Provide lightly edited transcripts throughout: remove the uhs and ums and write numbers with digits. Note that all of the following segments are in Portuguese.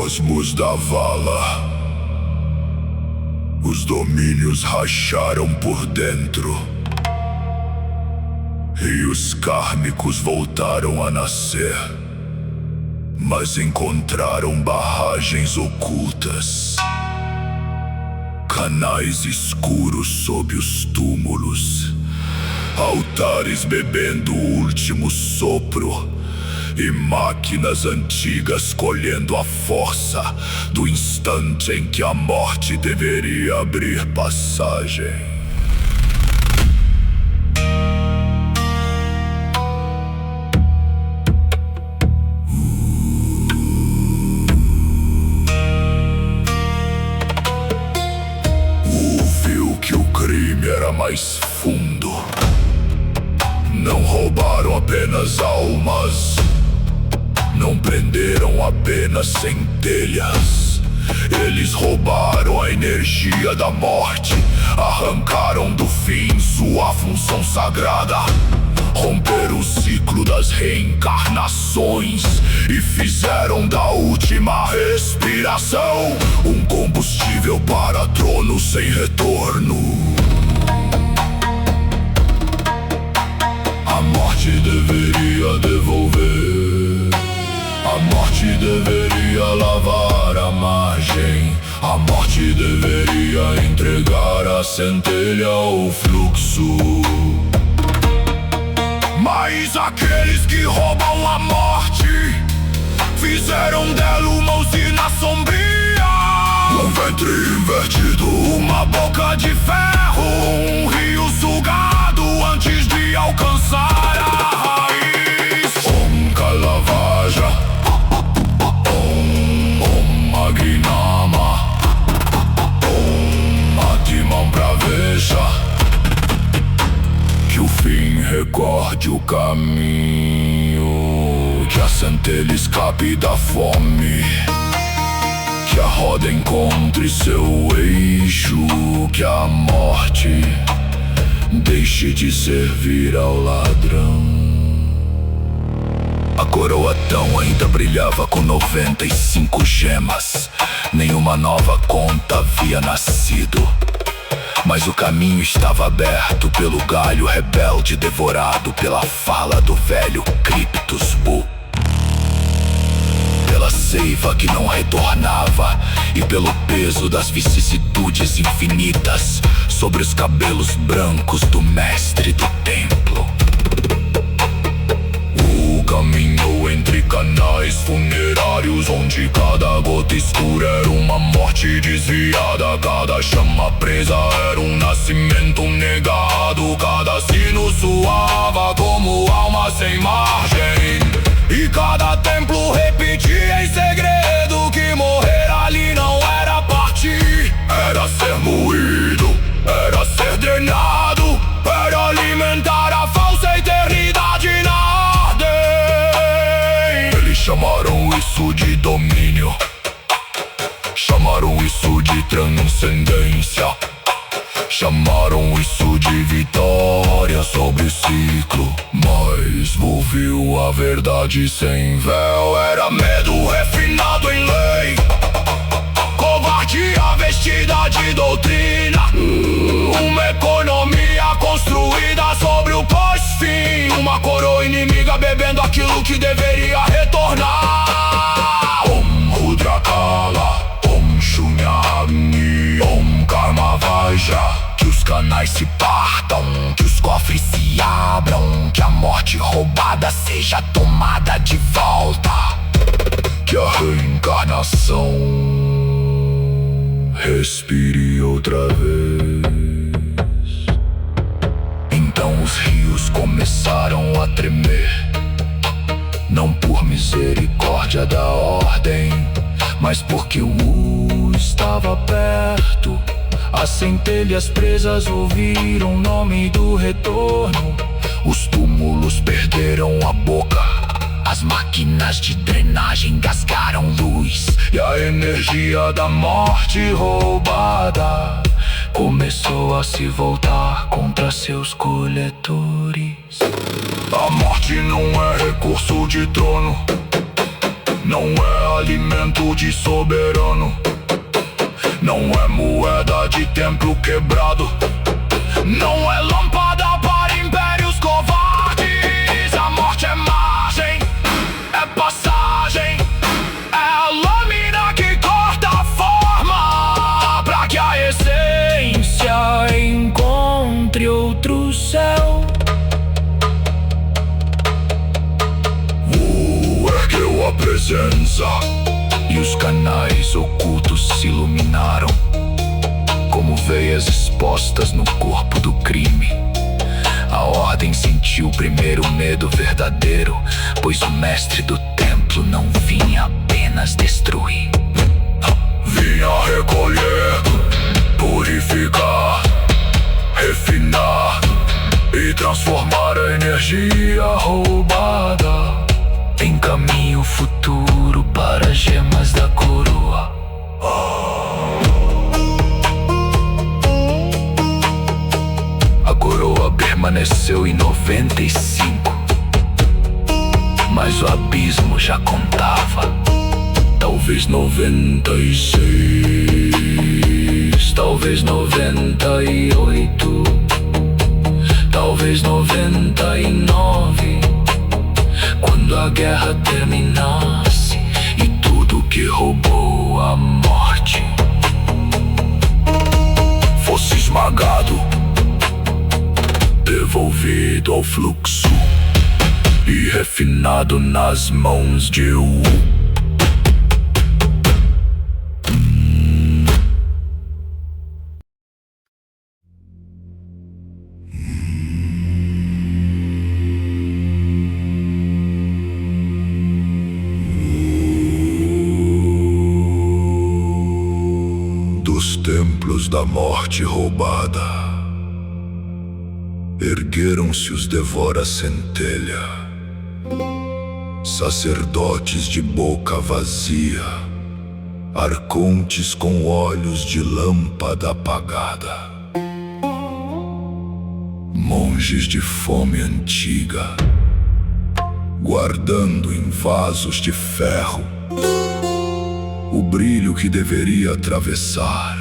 cosmos da vala. Os domínios racharam por dentro. Rios kármicos voltaram a nascer, mas encontraram barragens ocultas. Canais escuros sob os túmulos. Altares bebendo o último sopro. E máquinas antigas colhendo a força do instante em que a morte deveria abrir passagem. Viu que o crime era mais fundo. Não roubaram apenas almas. Não prenderam apenas centelhas. Eles roubaram a energia da morte. Arrancaram do fim sua função sagrada. Romperam o ciclo das reencarnações e fizeram da última respiração um combustível para tronos sem retorno. A morte deveria devolver. A morte deveria lavar a margem. A morte deveria entregar a centelha ao fluxo. Mas aqueles que roubam a morte fizeram dela uma usina sombria. Um ventre invertido, uma boca de ferro, um rio sugado antes de alcançar a raiz. Om Kalavaja, Magnama, Atman Pravesha. Que o fim recorde o caminho, que a centelha escape da fome, que a roda encontre seu eixo, que a morte deixe de servir ao ladrão. A coroatão ainda brilhava com 95 gemas. Nenhuma nova conta havia nascido, mas o caminho estava aberto pelo galho rebelde devorado pela fala do velho Cryptus Bu, pela seiva que não retornava e pelo peso das vicissitudes infinitas sobre os cabelos brancos do mestre do templo. Caminhou entre canais funerários, onde cada gota escura era uma morte desviada. Cada chama presa era um nascimento negado. Cada sino soava como alma sem margem. E cada templo repetia em segredo que morrer ali não era partir. Era ser moído, era ser drenado, era alimentar a falsa eternidade na ordem. Eles chamaram isso de domínio, chamaram isso de transcendência, chamaram isso de vitória sobre o ciclo. Mas ouviu a verdade sem véu. Era medo refinado em lei, covardia vestida de doutrina. Uma economia construída sobre o pós-fim. Uma coroa inimiga bebendo aquilo que deveria retornar. Om Rudrakala, Om Shunyagni, Om Karmavaja. Que os canais se partam, que os cofres se abram, que a morte roubada seja tomada de volta, que a reencarnação respire outra vez. Então os rios começaram a tremer, não por misericórdia da ordem, mas porque o U estava perto. As centelhas presas ouviram o nome do retorno. Os túmulos perderam a boca, as máquinas de drenagem engasgaram luz, e a energia da morte roubada começou a se voltar contra seus coletores. A morte não é recurso de trono, Não é alimento de soberano, não é moeda de templo quebrado, não é lâmpada para impérios covardes. A morte é margem, é passagem, é a lâmina que corta a forma, pra que a essência encontre outro céu. Ergueu a presença e os canais ocultos se iluminaram como veias expostas no corpo do crime. A ordem sentiu primeiro o medo verdadeiro, pois o mestre do templo não vinha apenas destruir. Vinha recolher, purificar, refinar e transformar a energia roubada em caminho futuro para as gemas da coroa. A coroa permaneceu em 95, mas o abismo já contava. Talvez 96, talvez 98, talvez 99. Quando a guerra terminasse e tudo que roubou a morte fosse esmagado, devolvido ao fluxo e refinado nas mãos de Wu. Dos templos da morte roubada, ergueram-se os devora-centelha, sacerdotes de boca vazia, arcontes com olhos de lâmpada apagada, monges de fome antiga, guardando em vasos de ferro o brilho que deveria atravessar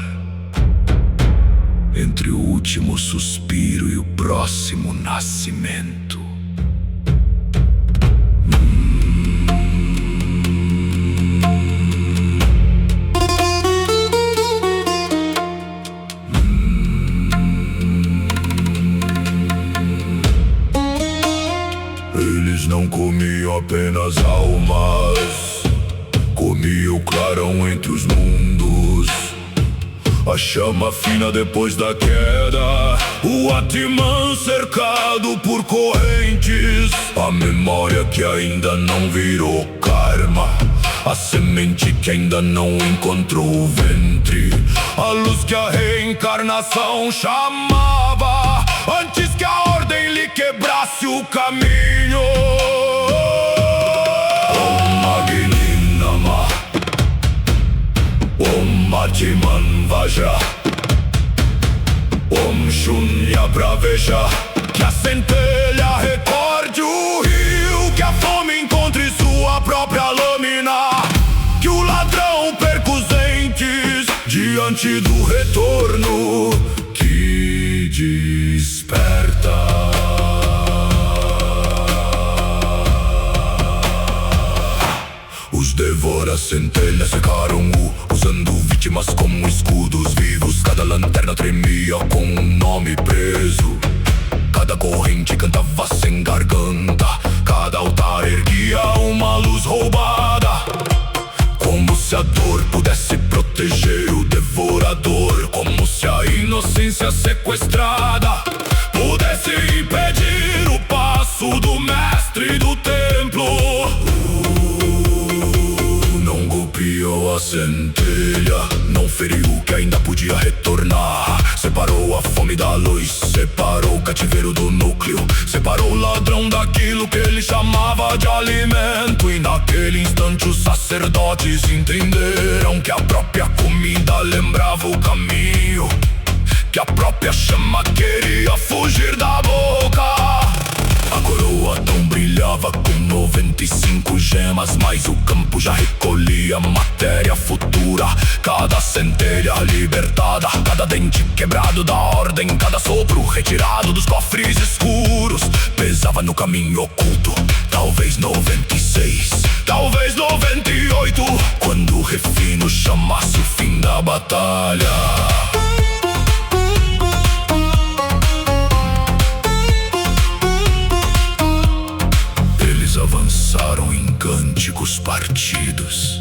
entre o último suspiro e o próximo nascimento. Eles não comiam apenas almas, comia o clarão entre os mundos, a chama fina depois da queda, o Atman cercado por correntes, a memória que ainda não virou karma, a semente que ainda não encontrou o ventre, a luz que a reencarnação chamava, antes que a ordem lhe quebrasse o caminho. Om Atman Vajra, Om Shunya Praveja. Que a centelha recorde o rio, que a fome encontre sua própria lâmina, que o ladrão perca os entes diante do retorno que desperta. Os devora-centelhas secaram usando vítimas como escudos vivos. Cada lanterna tremia com um nome preso, cada corrente cantava sem garganta, cada altar erguia uma luz roubada, como se a dor pudesse proteger o devorador, como se a inocência sequestrada pudesse impedir o passo do mestre do templo. Golpeou a centelha, não feriu o que ainda podia retornar. Separou a fome da luz, separou o cativeiro do núcleo, separou o ladrão daquilo que ele chamava de alimento. E naquele instante os sacerdotes entenderam que a própria comida lembrava o caminho, que a própria chama queria fugir da boca. A coroa coroa não brilhava com 95 gemas, mas o campo já recolhia matéria futura. Cada centelha libertada, cada dente quebrado da ordem, cada sopro retirado dos cofres escuros, pesava no caminho oculto. Talvez 96, talvez 98, quando o refino chamasse o fim da batalha. Avançaram em cânticos partidos,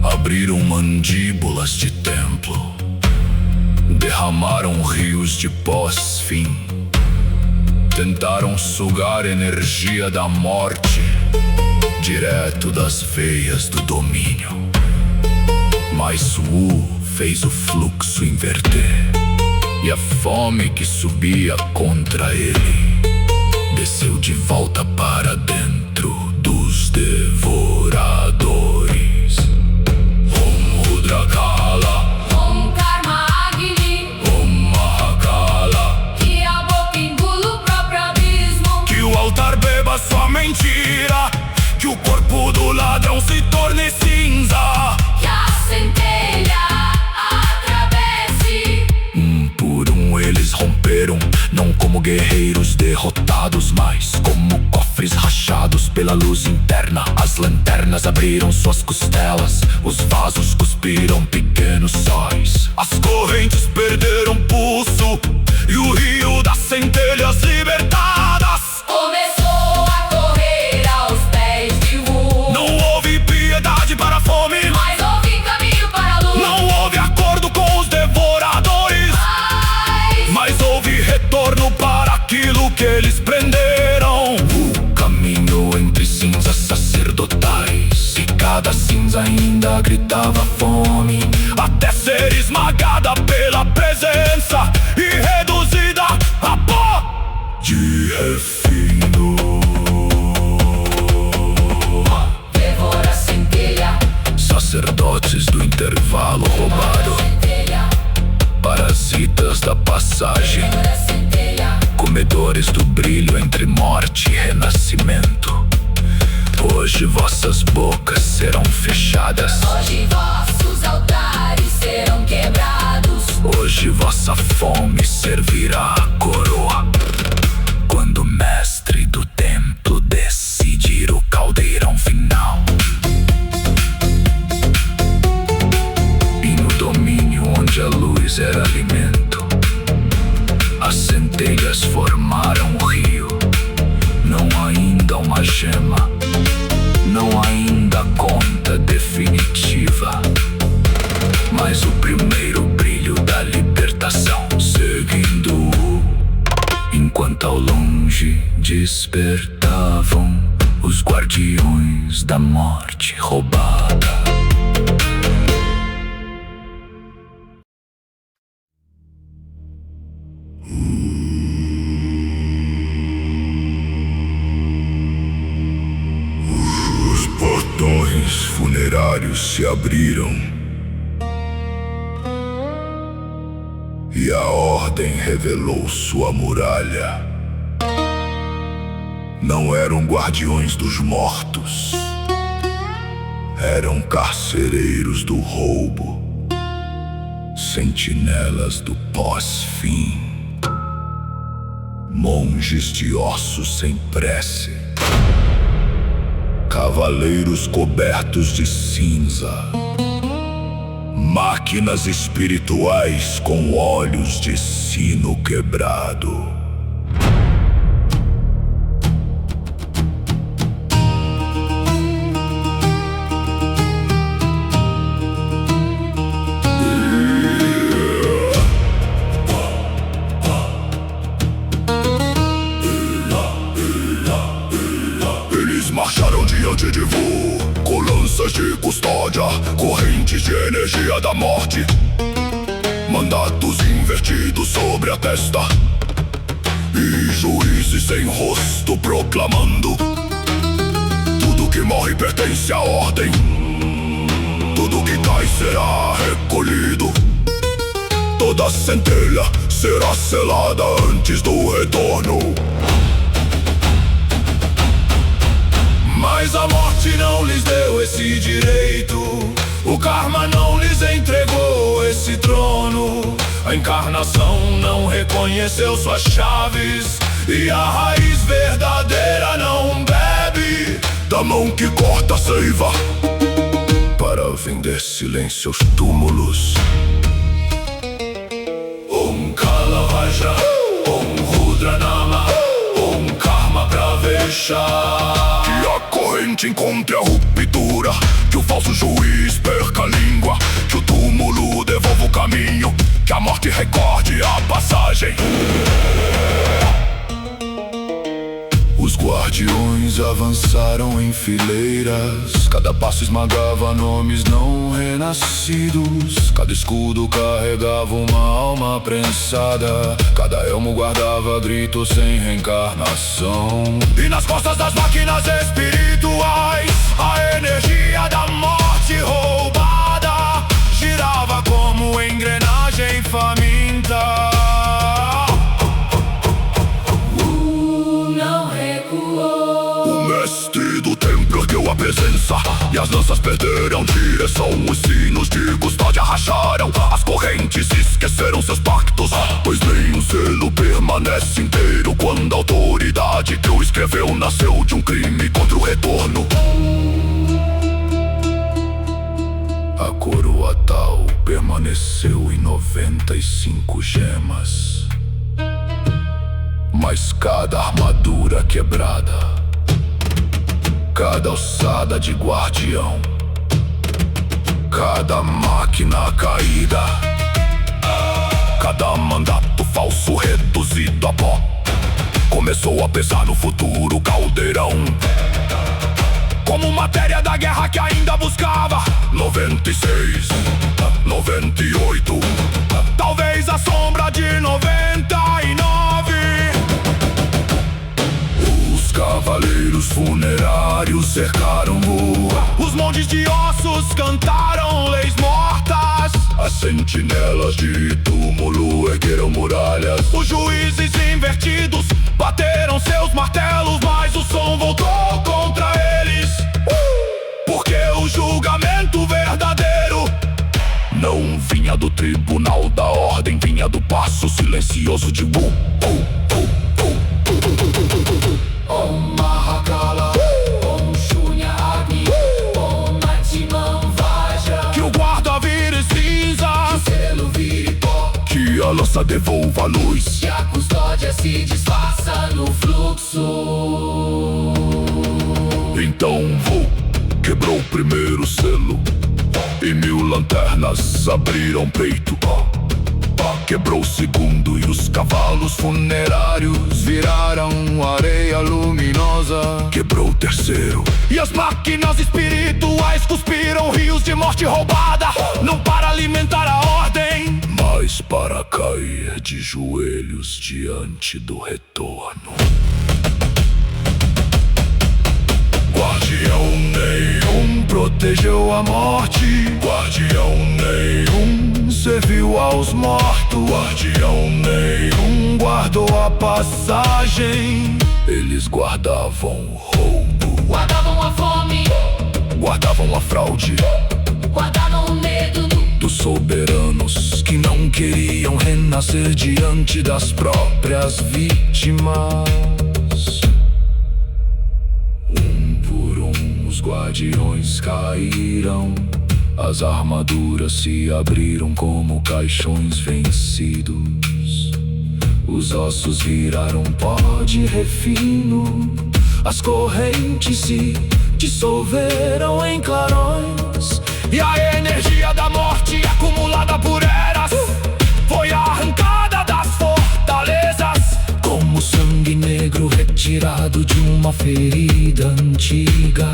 abriram mandíbulas de templo, derramaram rios de pós-fim, tentaram sugar energia da morte direto das veias do domínio. Mas Wu fez o fluxo inverter, e a fome que subia contra ele desceu de volta para dentro dos devoradores. Om Rudra Kala, Om Karma Agni, Om Mahakala, que a boca engula o próprio abismo. que o altar beba sua mentira, que o corpo do ladrão se torne cinza, Que a centelha atravesse. um por um eles romperam, não como guerreiros derrotados, mas como cofres rachados pela luz interna. As lanternas abriram suas costelas, os vasos cuspiram pequenos sóis, as correntes perderam pulso, e o rio das centelhas libertadas Começou a correr aos pés de Wu. não houve piedade para a fome, Mas houve caminho para a luz. não houve acordo com os devoradores, mas houve retorno para aquilo que eles prenderam. O caminho entre cinzas sacerdotais, e cada cinza ainda gritava fome, até ser esmagada pela presença e reduzida a pó de refino. Devora a centelha, Sacerdotes do intervalo roubado, centelha, parasitas da passagem, devora a centelha. comedores do brilho entre morte e renascimento. Hoje vossas bocas serão fechadas, Hoje vossos altares serão quebrados. hoje vossa fome servirá a coroa, quando o mestre do templo decidir o caldeirão final. E no domínio onde a luz era alimento, as centelhas formaram o rio. Não ainda uma gema, não ainda conta definitiva, mas o primeiro brilho da libertação, seguindo enquanto ao longe despertavam os guardiões da morte roubada. Os portões funerários se abriram e a ordem revelou sua muralha. Não eram guardiões dos mortos, eram carcereiros do roubo, sentinelas do pós-fim, monges de ossos sem prece, cavaleiros cobertos de cinza, máquinas espirituais com olhos de sino quebrado. Eles marcharam diante de Wu, com lanças de custódia, correntes de energia da morte, mandatos invertidos sobre a testa, e juízes sem rosto proclamando: tudo que morre pertence à ordem, tudo que cai será recolhido, toda centelha será selada antes do retorno. Mas a morte não lhes deu esse direito, o karma não lhes entregou esse trono. A encarnação não reconheceu suas chaves, e a raiz verdadeira não bebe da mão que corta a seiva para vender silêncio aos túmulos. Om Kala Vajra, Om Rudra Nama, Om Karma Pravesha. Que a corrente encontre a ruptura, que o falso juiz perca a língua, que o túmulo devolva o caminho, que a morte recorde a passagem. Os guardiões avançaram em fileiras, cada passo esmagava nomes não renascidos, cada escudo carregava uma alma prensada, cada elmo guardava gritos sem reencarnação. E nas costas das máquinas espirituais, a energia da morte roubada girava como engrenagem faminta. A presença e as lanças perderam direção, os sinos de custódia racharam, as correntes esqueceram seus pactos, pois nem o selo permanece inteiro quando a autoridade que o escreveu nasceu de um crime contra o retorno. A coroa tal permaneceu em 95 gemas, mas cada armadura quebrada, cada alçada de guardião, cada máquina caída, cada mandato falso reduzido a pó, começou a pesar no futuro caldeirão, como matéria da guerra que ainda buscava. 96, 98, talvez a sombra de 99. Os cavaleiros funerários cercaram rua, os montes de ossos cantaram leis mortas, as sentinelas de túmulo ergueram muralhas, os juízes invertidos bateram seus martelos, mas o som voltou contra eles, porque o julgamento verdadeiro não vinha do tribunal da ordem, vinha do passo silencioso de Wu. Om Mahakala, Om Shunya Agni, Om Atman Vajra. Que o guarda vire cinza, que o selo vire pó, que a lança devolva a luz, que a custódia se disfarça no fluxo. Então Wu quebrou o primeiro selo, e 1000 lanternas abriram peito. Quebrou o segundo e os cavalos funerários viraram areia luminosa. Quebrou o terceiro e as máquinas espirituais cuspiram rios de morte roubada, não para alimentar a ordem, mas para cair de joelhos diante do retorno. Guardião nenhum protegeu a morte, guardião nenhum serviu aos mortos, guardião nenhum guardou a passagem. Eles guardavam o roubo, Guardavam a fome, guardavam a fraude, guardavam o medo dos soberanos que não queriam renascer diante das próprias vítimas. Os guardiões caíram, as armaduras se abriram como caixões vencidos, os ossos viraram pó de refino, as correntes se dissolveram em clarões, e a energia da morte acumulada por eras foi arrancada das fortalezas, como sangue negro retirado de uma ferida antiga.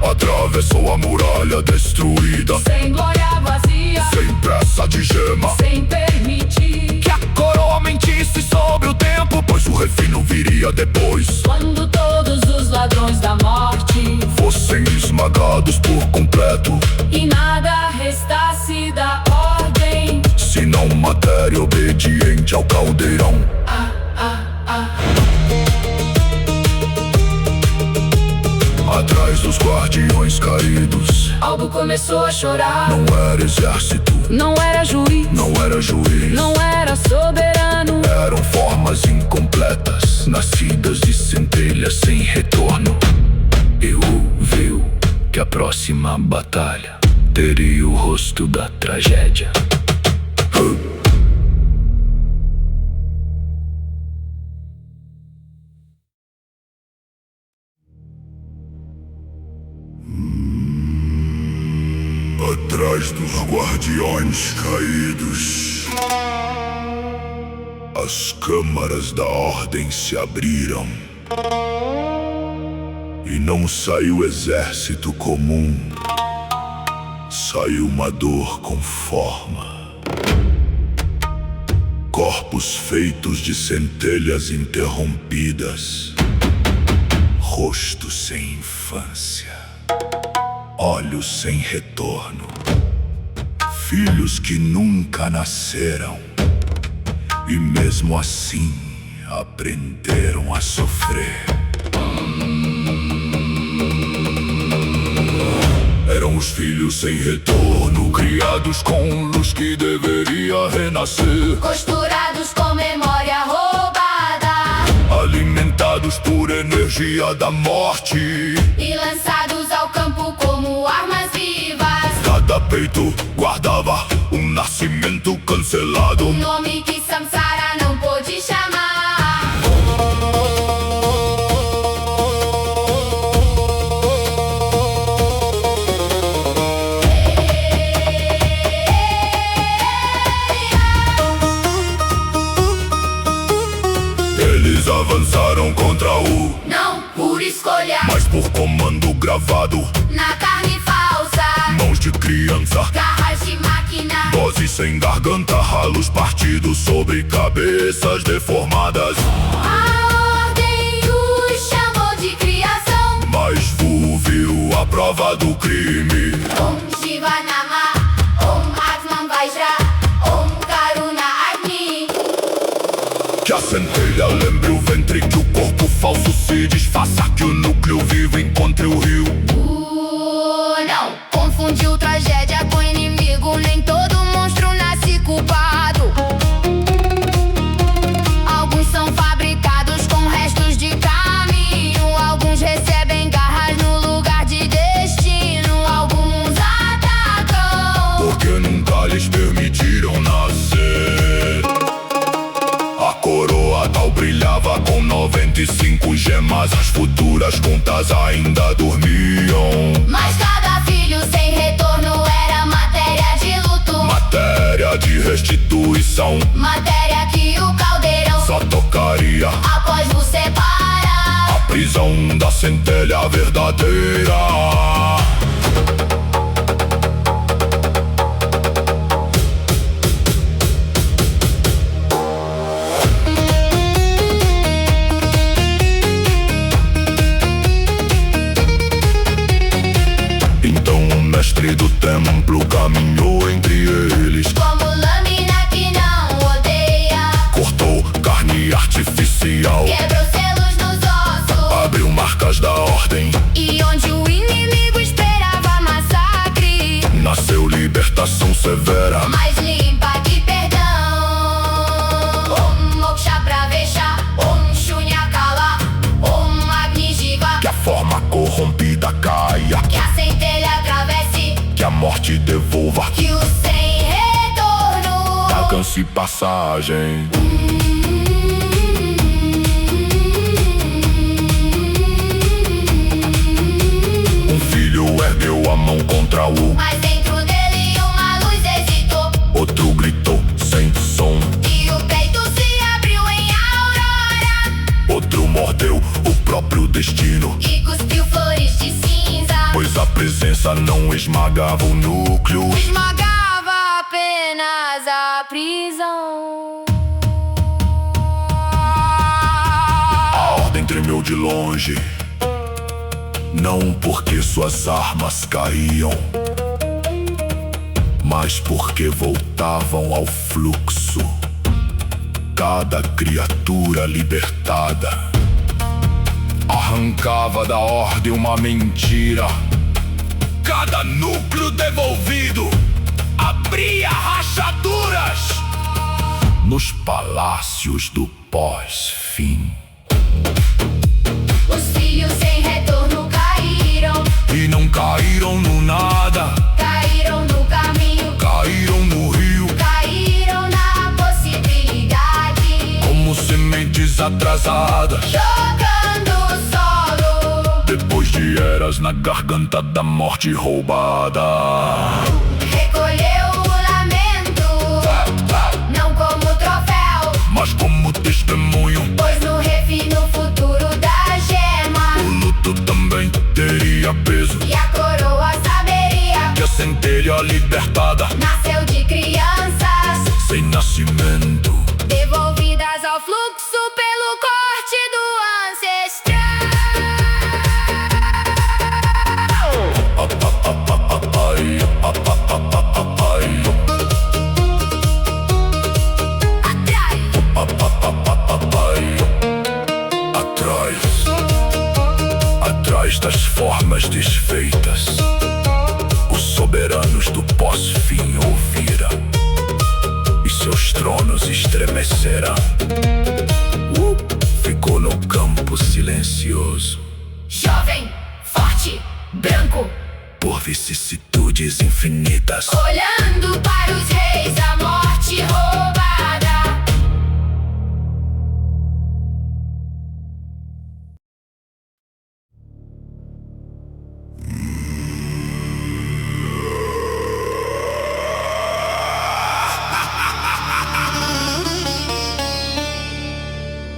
Atravessou a muralha destruída, sem glória vazia, sem peça de gema, sem permitir que a coroa mentisse sobre o tempo, pois o refino viria depois. Quando todos os ladrões da morte fossem esmagados por completo, e nada restasse da ordem, senão matéria obediente ao caldeirão. guardiões caídos. Algo começou a chorar. Não era exército, Não era juiz, não era juiz, não era soberano. eram formas incompletas, nascidas de centelhas sem retorno. Eu viu que a próxima batalha teria o rosto da tragédia. Atrás dos guardiões caídos, as câmaras da ordem se abriram. E não saiu exército comum, saiu uma dor com forma. Corpos feitos de centelhas interrompidas, rostos sem infância, olhos sem retorno, filhos que nunca nasceram e mesmo assim aprenderam a sofrer. Eram os filhos sem retorno, criados com luz que deveria renascer, Costurados com memória roubada alimentados por energia da morte. e lançados ao campo como armas vivas. Cada peito guardava um nascimento cancelado. O nome que Samsara não pôde chamar. Eles avançaram contra o, Não por escolha, mas por comando gravado. na carne falsa, Mãos de criança, garras de máquina. vozes sem garganta, ralos partidos sobre cabeças deformadas. A ordem os chamou de criação. Mas Vu viu a prova do crime. Om Shiva Nama, Om Atman Vajra, Om Karuna Agni. Que a centelha lembre o ventre, que o corpo falso se desfaça, que o núcleo vivo encontre o rio. Não confundiu tragédia com inimigo. Nem todo monstro nasce culpado. Alguns são fabricados com restos de caminho. Alguns recebem garras no lugar de destino. Alguns atacam Porque nunca lhes permitiram nascer. A coroa tal brilhava com 95 gemas. As futuras contas ainda dormiam. Mas cada filho sem retorno era matéria de luto. Matéria de restituição, Matéria que o caldeirão só tocaria após vos separar. a prisão da centelha verdadeira. Então o mestre do templo caminhou entre eles, Como lâmina que não odeia, cortou carne artificial, quebrou selos nos ossos. abriu marcas da ordem. E onde o inimigo esperava massacre, Nasceu libertação severa, mais limpa que perdão. Om Moksha Pravesha, Om Shunyakala, Om Agni Jiva. que a forma corrompida caia, Que a centelha atravesse, que a morte devolva, que o sem retorno alcance passagem. Um filho ergueu a mão contra o, Mas dentro dele uma luz hesitou. outro gritou sem som, E o peito se abriu em aurora. outro mordeu o próprio destino. E cuspiu flores de cinza. Pois a presença não esmagava o núcleo, Esmagava apenas a prisão. a ordem tremeu de longe. Não porque suas armas caíam, mas porque voltavam ao fluxo. Cada criatura libertada arrancava da ordem uma mentira. Cada núcleo devolvido abria rachaduras nos palácios do pós-fim. Os filhos sem retorno caíram. E não caíram no nada, Caíram no caminho. caíram no rio Caíram na possibilidade. como sementes atrasadas, Jogando o solo. depois de eras na garganta da morte roubada. Recolheu o lamento, não como troféu, Mas como testemunho, pois no refino futuro da gema. o luto também teria peso. E a coroa saberia Que a centelha libertada, nasceu de crianças, sem nascimento, devolvidas ao fluxo pelo corte do ancestral. ai, atrás das formas desfeitas, os soberanos do pós-fim ouvirão, e seus tronos estremecerão. Ficou no campo silencioso, Jovem, forte, branco, por vicissitudes infinitas. olhando para os reis da morte roubada.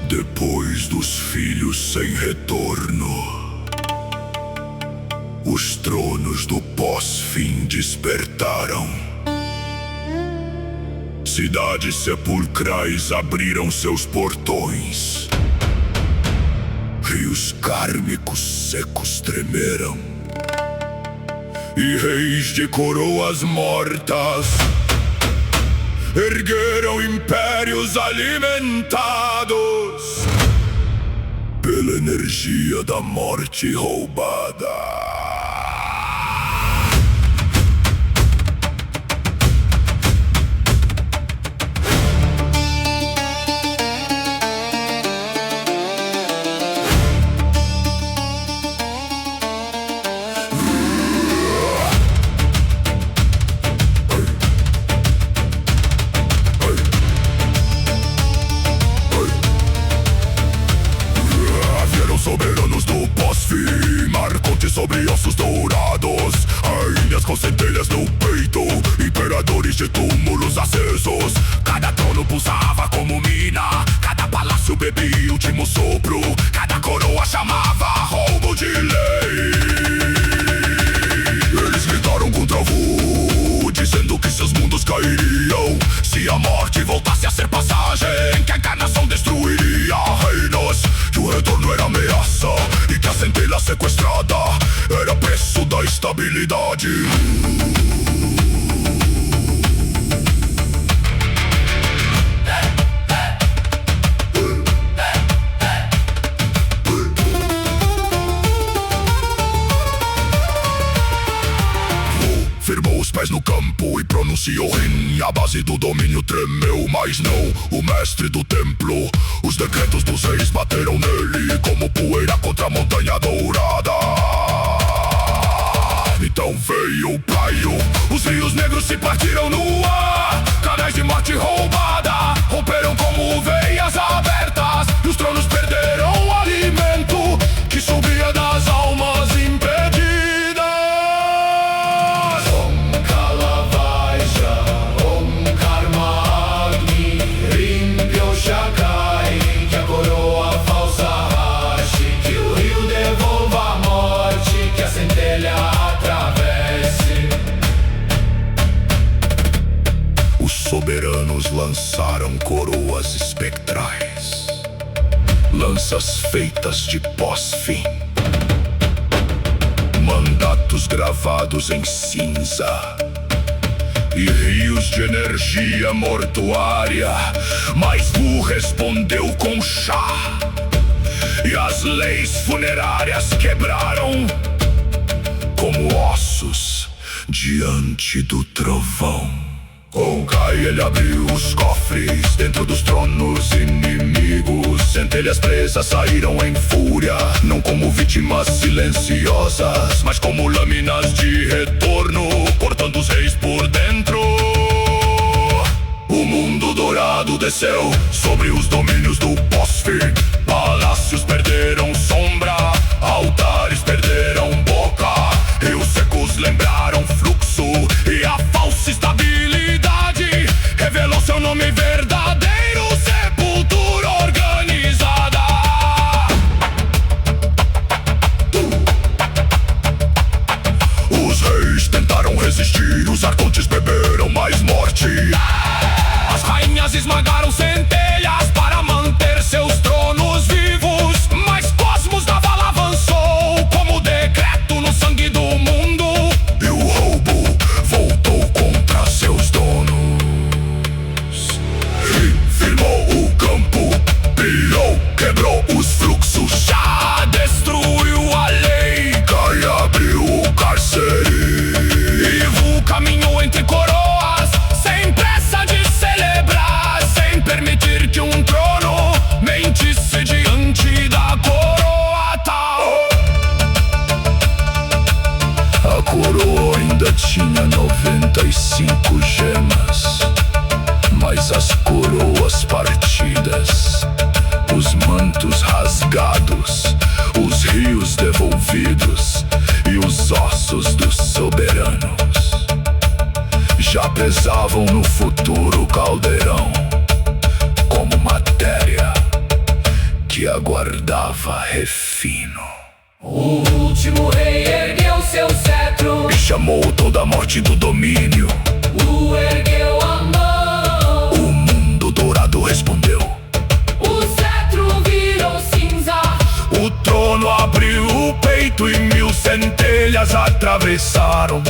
Depois dos filhos sem retorno, os tronos do pós-fim despertaram. Cidades sepulcrais abriram seus portões. Rios kármicos secos tremeram. E reis de coroas mortas ergueram impérios alimentados pela energia da morte roubada. Soberanos do pós-fim, marcontes sobre ossos dourados, rainhas com centelhas no peito, imperadores de túmulos acesos. Cada trono pulsava como mina, cada palácio bebia último sopro, cada coroa chamava roubo de lei. Eles gritaram contra o Vu, dizendo que seus mundos cairiam se a morte voltasse a ser passagem, que a encarnação destruiria reinos, que o retorno era ameaça e que a centelha sequestrada era preço da estabilidade. Firmou os pés no campo e pronunciou Rin. A base do domínio tremeu, mas não o mestre do templo. Os decretos dos reis bateram nele como poeira contra a montanha dourada. Então veio o praio, os rios negros se partiram no ar, canais de morte roubada romperam como veias abertas, e os tronos perderam o alimento que subia das almas impedidas. Soberanos lançaram coroas espectrais, lanças feitas de pós-fim, mandatos gravados em cinza e rios de energia mortuária. Mas Vu respondeu com chá: e as leis funerárias quebraram como ossos diante do trovão. Com Kai ele abriu os cofres dentro dos tronos inimigos. Centelhas presas saíram em fúria, não como vítimas silenciosas, mas como lâminas de retorno, cortando os reis por dentro. O mundo dourado desceu sobre os domínios do pós-fim. Palácios perderam sombra, altares perderam boca, rios secos lembraram fluxo, e a falsa estabilidade revelou seu nome verdadeiro: sepultura organizada. Os reis tentaram resistir, os arcontes beberam mais morte. As rainhas esmagaram centelhas para manter seus tronos vivos, mas Cosmos da Vala avançou como decreto no sangue do mundo, e o roubo voltou contra seus donos. E firmou o campo, pilhou, quebrou os fluxos, já destruiu a lei. Kai abriu o cárcere, e Vu caminhou entre coroas, sem pressa de celebrar, sem permitir que um trono mentisse diante da coroa tal. A coroa ainda tinha 95 gemas, mas as coroas partidas, os mantos rasgados, os rios devolvidos e os ossos dos soberanos já pesavam no futuro caldeirão como matéria que aguardava refino. O último rei ergueu seu cetro E chamou toda a morte do domínio. o ergueu a mão. O mundo dourado respondeu. O cetro virou cinza. O trono abriu o peito e 1000 centelhas atravessaram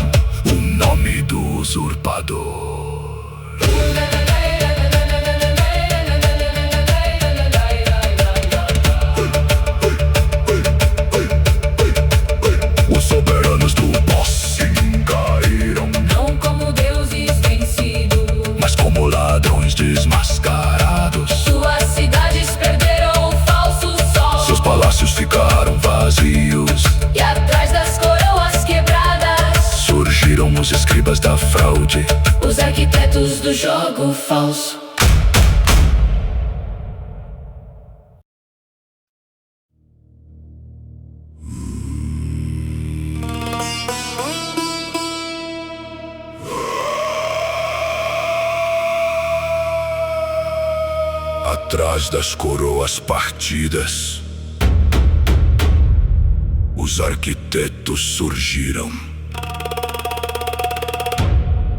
o nome do usurpador. Os soberanos do Pós-fim caíram, Não como deuses vencidos. mas como ladrões desmascarados. Suas cidades perderam o falso sol. Seus palácios ficaram vazios. E atrás das coroas quebradas, Surgiram os escribas da fraude. os arquitetos do jogo falso. Atrás das coroas partidas, os arquitetos surgiram.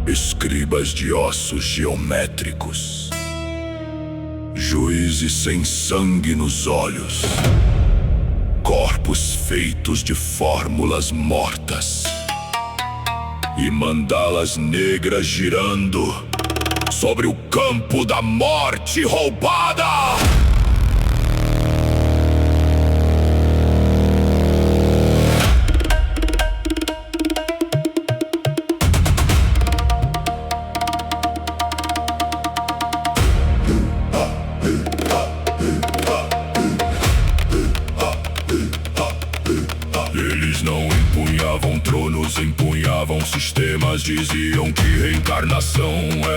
Escribas de ossos geométricos, juízes sem sangue nos olhos, corpos feitos de fórmulas mortas e mandalas negras girando sobre o campo da morte roubada. Eles não empunhavam tronos, empunhavam sistemas. Diziam que reencarnação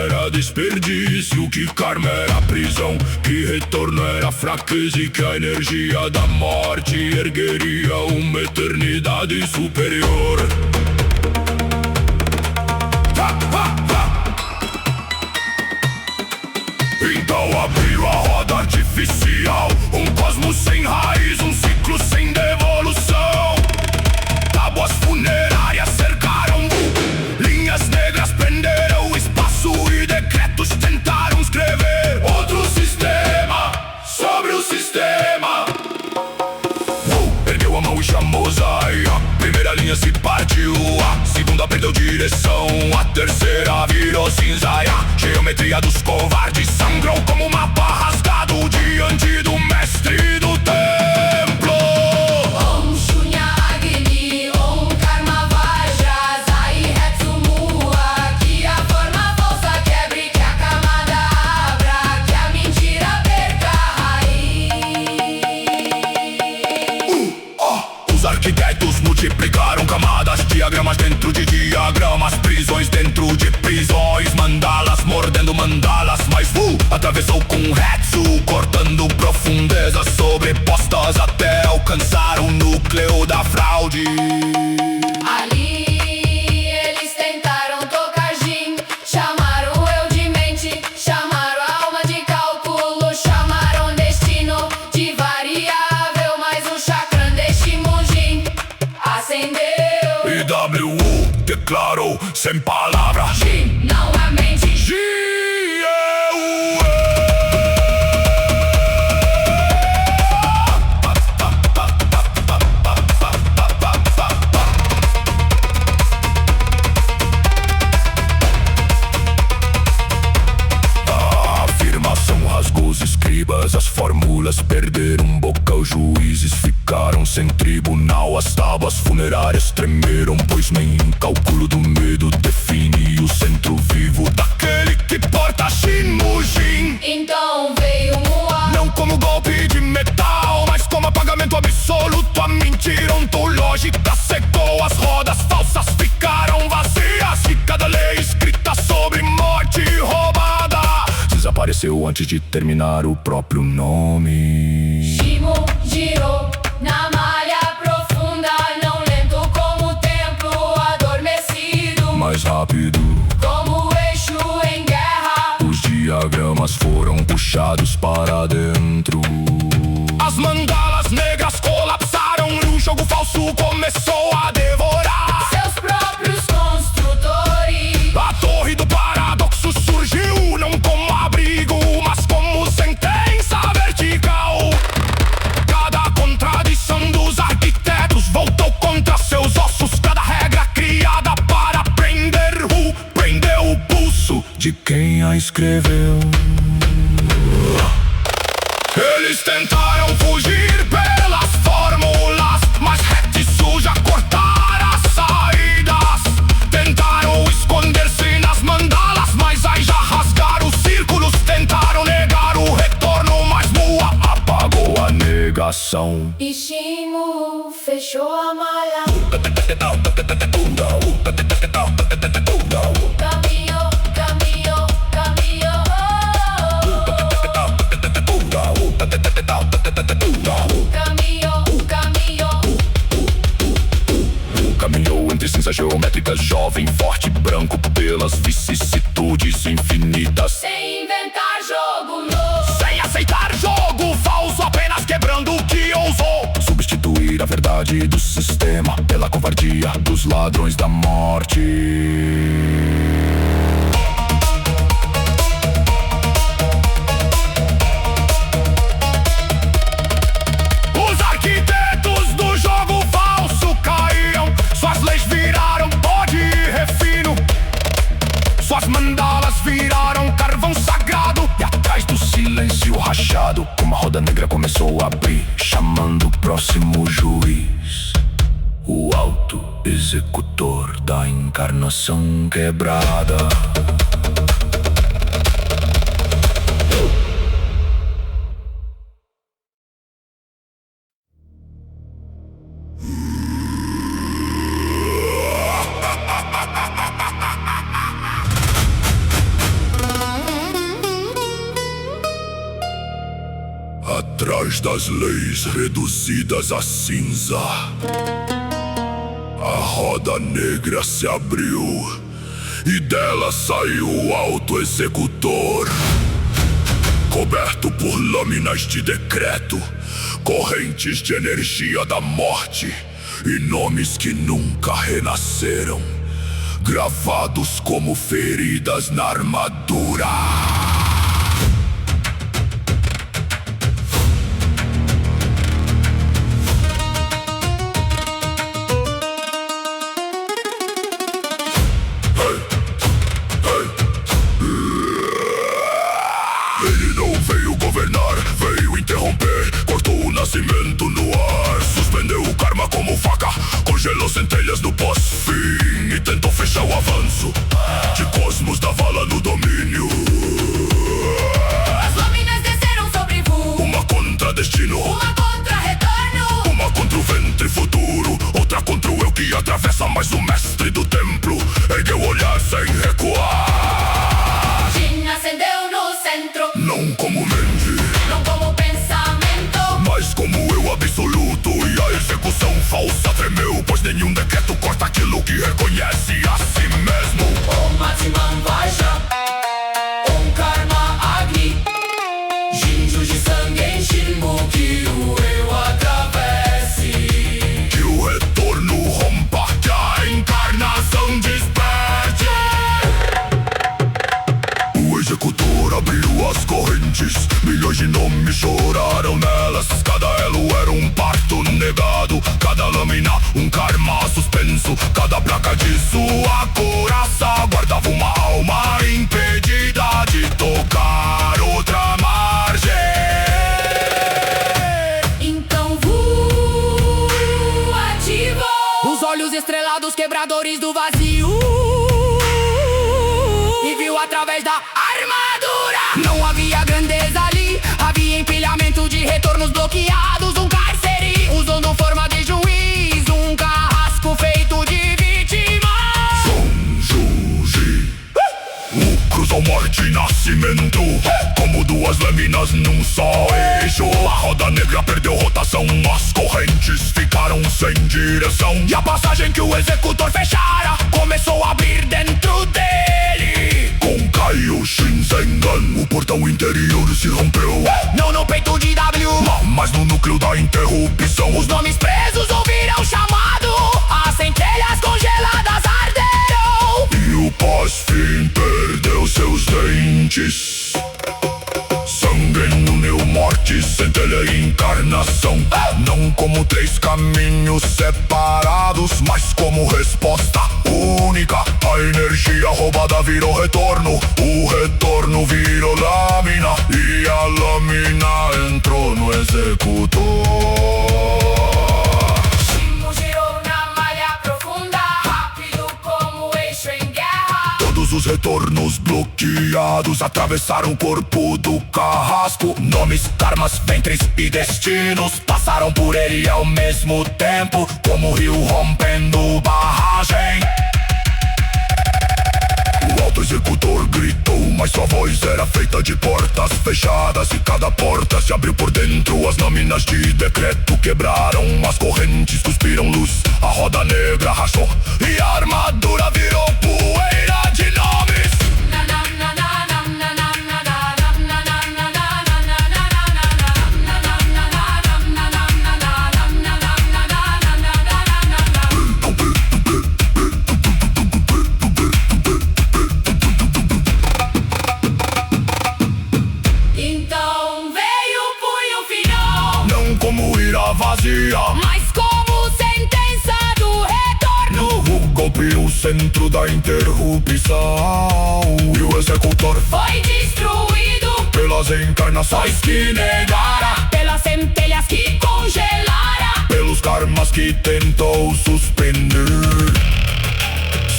era desperdício, que karma era prisão, que retorno era fraqueza e que a energia da morte ergueria uma eternidade superior. Então abriu a roda artificial, um cosmos sem raiz, um ciclo sem devolução. Tábuas funerárias cercaram, linhas negras prenderam o espaço e decretos tentaram escrever outro sistema sobre o sistema. Ergueu a mão e chamou Zaya. Primeira linha se partiu, a segunda perdeu direção, a terceira virou cinzaia. Geometria dos covardes sangrou como um mapa rasgado diante do mestre do tempo. atravessou com Hetsu, cortando profundezas sobrepostas até alcançar o núcleo da fraude. Ali eles tentaram tocar Jin, chamaram o eu de mente, chamaram a alma de cálculo, chamaram destino de variável, mas o chakra deste Mujin acendeu. E WU declarou sem palavras: Jin não é mente. As fórmulas perderam boca, os juízes ficaram sem tribunal. As tábuas funerárias tremeram, pois nem cálculo do medo define o centro vivo daquele que porta Shinmujin. Então veio Mua, não como golpe de metal, mas como apagamento absoluto. A mentira ontológica secou, as rodas falsas ficaram vazias e cada lei escrita sobre morte roubada desapareceu antes de terminar o próprio nome. Shimu girou na malha profunda, não lento como o templo adormecido, mais rápido como o eixo em guerra. Os diagramas foram puxados para dentro. As mandalas negras colapsaram e o jogo falso começou a devorar seus próprios construtores. A torre do paradoxo surgiu, não como abrigo, mas como sentença vertical. Cada contradição dos arquitetos voltou contra seus ossos. Cada regra criada para prendeu o pulso de quem a escreveu. Eles tentaram fugir pelas fórmulas, mas Hetsu já cortaram as saídas. Tentaram esconder-se nas mandalas, mas aí já rasgaram os círculos. Tentaram negar o retorno, mas Mua apagou a negação. E Shimu fechou a malha. Caminhou, caminhou, caminhou. Caminhou entre cinzas geométricas, jovem, forte, branco, pelas vicissitudes infinitas. Sem inventar jogo novo, Sem aceitar jogo falso, apenas quebrando o que ousou. Substituir a verdade do sistema pela covardia dos ladrões da morte. Os arquitetos do jogo falso caíram, suas leis viraram pó de refino, suas mandalas viraram carvão sagrado. E atrás do silêncio rachado, uma roda negra começou a abrir, chamando o próximo juiz, o alto executor da encarnação quebrada. Atrás das leis reduzidas a cinza, a roda negra se abriu e dela saiu o alto executor, coberto por lâminas de decreto, correntes de energia da morte e nomes que nunca renasceram, gravados como feridas na armadura. Ele não veio governar, veio interromper. Cortou o nascimento no ar, suspendeu o karma como faca, congelou centelhas no pós-fim e tentou fechar o avanço de cosmos da vala no domínio. as lâminas desceram sobre Vu, Uma contra destino, uma contra retorno. uma contra o ventre futuro, outra contra o eu que atravessa. Mas o mestre do templo ergueu o olhar sem recuar. Jin acendeu no centro, Não executor abriu as correntes. Milhões de nomes choraram nelas. Cada elo era um parto negado. Cada lâmina um karma suspenso. Cada placa de sua couraça guardava uma alma impedida de tocar outra margem. Então ativou os olhos estrelados, quebradores do vazio, e viu através da armadura. Não havia grandeza ali, havia empilhamento de retornos bloqueados. Um cárcere usando forma de juiz, um carrasco feito de vítimas. São Juji, cruzou morte e nascimento, como duas lâminas num só eixo. A roda negra perdeu rotação, as correntes ficaram sem direção. E a passagem que o executor fechara começou a abrir dentro dele. Com Kaio Shinsengan, o portão interior se rompeu. Não no peito de W, mas no núcleo da interrupção. os nomes presos ouviram o chamado. As centelhas congeladas arderam. E o pós-fim perdeu seus dentes. Sangue uniu morte, centelha e encarnação. Não como três caminhos separados, mas como resposta única. A energia roubada virou retorno. O retorno virou lâmina. E a lâmina entrou no executor. Girou na malha profunda, rápido como eixo em guerra. Todos os retornos bloqueados atravessaram o corpo do carrasco. Nomes, karmas, ventres e destinos passaram por ele ao mesmo tempo, como o rio rompendo barragem. O alto executor gritou, mas sua voz era feita de portas fechadas. E cada porta se abriu por dentro. As lâminas de decreto quebraram, as correntes cuspiram luz. A roda negra rachou e a armadura virou poeira de nomes. Então veio o punho final, Não como ira vazia, mas como sentença do retorno. o golpe o centro da interrupção. E o executor Foi destruído pelas encarnações que negara, pelas centelhas que congelara, pelos karmas que tentou suspender.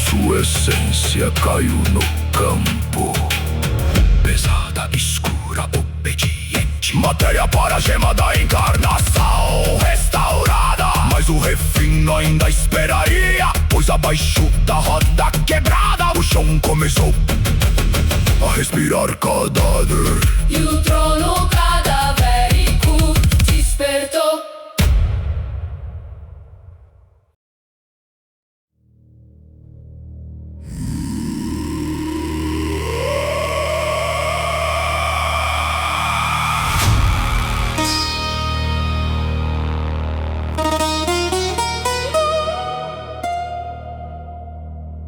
Sua essência caiu no campo, pesada, escura, obediente. Matéria para a gema da encarnação restaurada. Mas o refino ainda esperaria, pois abaixo da roda quebrada o chão começou a respirar cadáver. e o trono cadavérico despertou.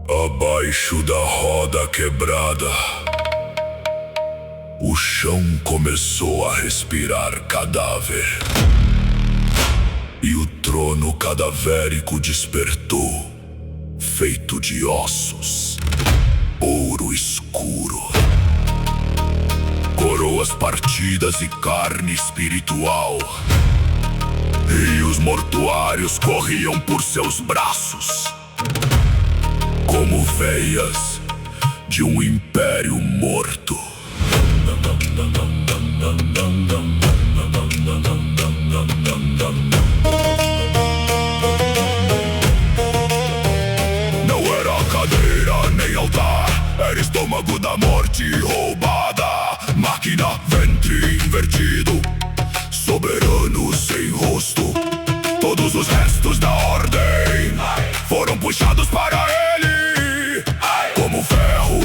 Abaixo da roda quebrada, o chão começou a respirar cadáver. E o trono cadavérico despertou, feito de ossos, ouro escuro, coroas partidas e carne espiritual. Rios mortuários corriam por seus braços, como veias de um império morto. Não era cadeira nem altar, era estômago da morte roubada. Máquina, ventre invertido, soberano sem rosto. Todos os restos da ordem foram puxados para ele, como ferro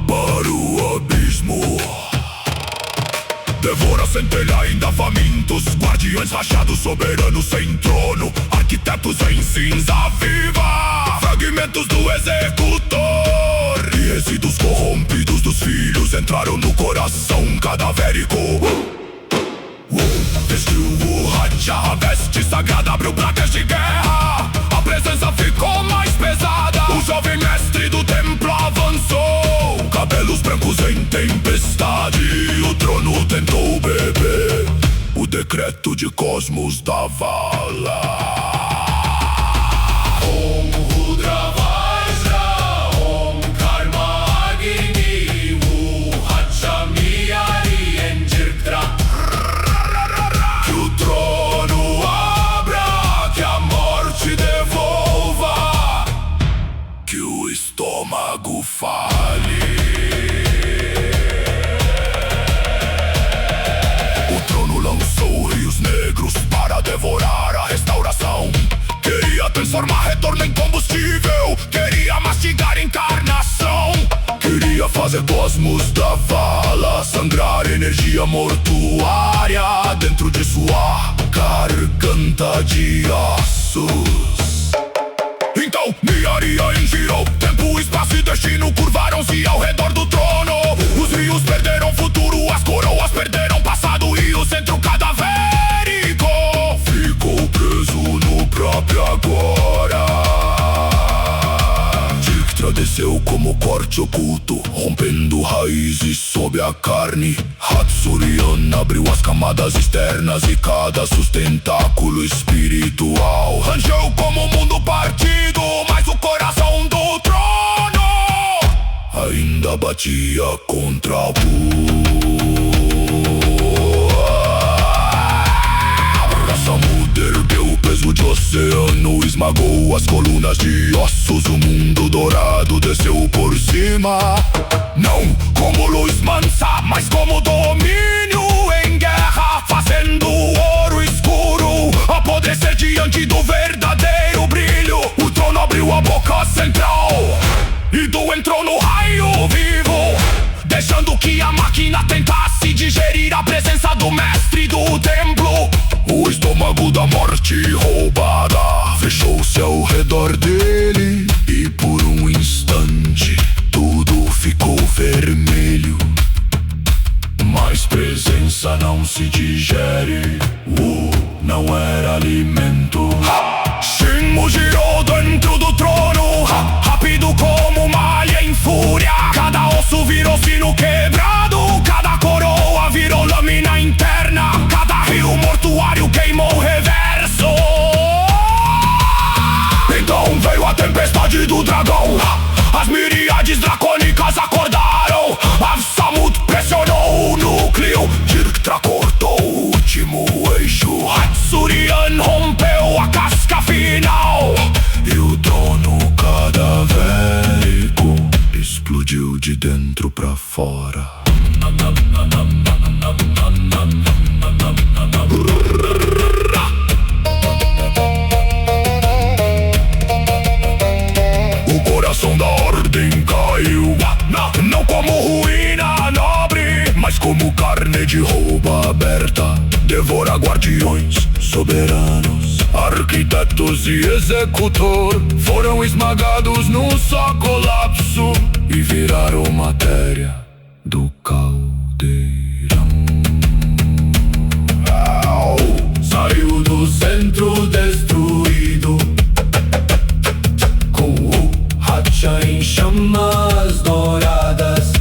para o abismo. Devora a centelha ainda famintos, guardiões rachados, soberanos sem trono, arquitetos em cinza viva, fragmentos do executor e resíduos corrompidos dos filhos entraram no coração cadavérico. Vestiu o hacha, a veste sagrada abriu placas de guerra. A presença ficou mais pesada. O jovem mestre do templo avançou, cabelos brancos em tempestade. O trono tentou beber o decreto de Cosmos da Vala. Estômago fale. O trono lançou rios negros para devorar a restauração. Queria transformar retorno em combustível, queria mastigar encarnação. Queria fazer Cosmos da Vala sangrar energia mortuária dentro de sua garganta de ossos. Então Miarian girou, tempo, espaço e destino curvaram-se ao redor do trono. Os rios perderam futuro, as coroas perderam passado e o centro cadavérico ficou preso no próprio agora. Dictra desceu como corte oculto, rompendo raízes sob a carne. Hatsurian abriu as camadas externas e cada sustentáculo espiritual rangeu como o mundo partido, mas o coração do trono ainda batia contra o Rasamud ergueu o peso de oceano, esmagou as colunas de ossos. O mundo dourado desceu por cima, não como luz mansa, mas como domínio em guerra, fazendo o ouro escuro apodrecer diante do verdadeiro brilho. O trono abriu a boca central e do entrou no raio vivo, deixando que a máquina tentasse digerir a presença do mestre do templo. O estômago da morte roubada fechou-se ao redor dele e por um instante tudo ficou vermelho. Mas presença não se digere, não era alimento. Shinmu girou dentro do trono, rápido como malha em fúria. Cada osso virou sino quebrado, cada coroa virou lâmina interna, cada rio mortuário queimou o reverso. Então veio a tempestade do dragão, as miríades dracônicas acordaram. Avsamut pressionou o núcleo, Jirktra cortou o último eixo. Hatsurian rompeu a casca final e o trono cadavérico explodiu de dentro pra fora. O coração da ordem caiu, não como ruína nobre, mas como carne de roupa aberta. Devora guardiões soberanos, arquitetos e executor foram esmagados num só colapso e viraram matéria do caldeirão. Saiu do centro destruído com o hacha em chamas douradas.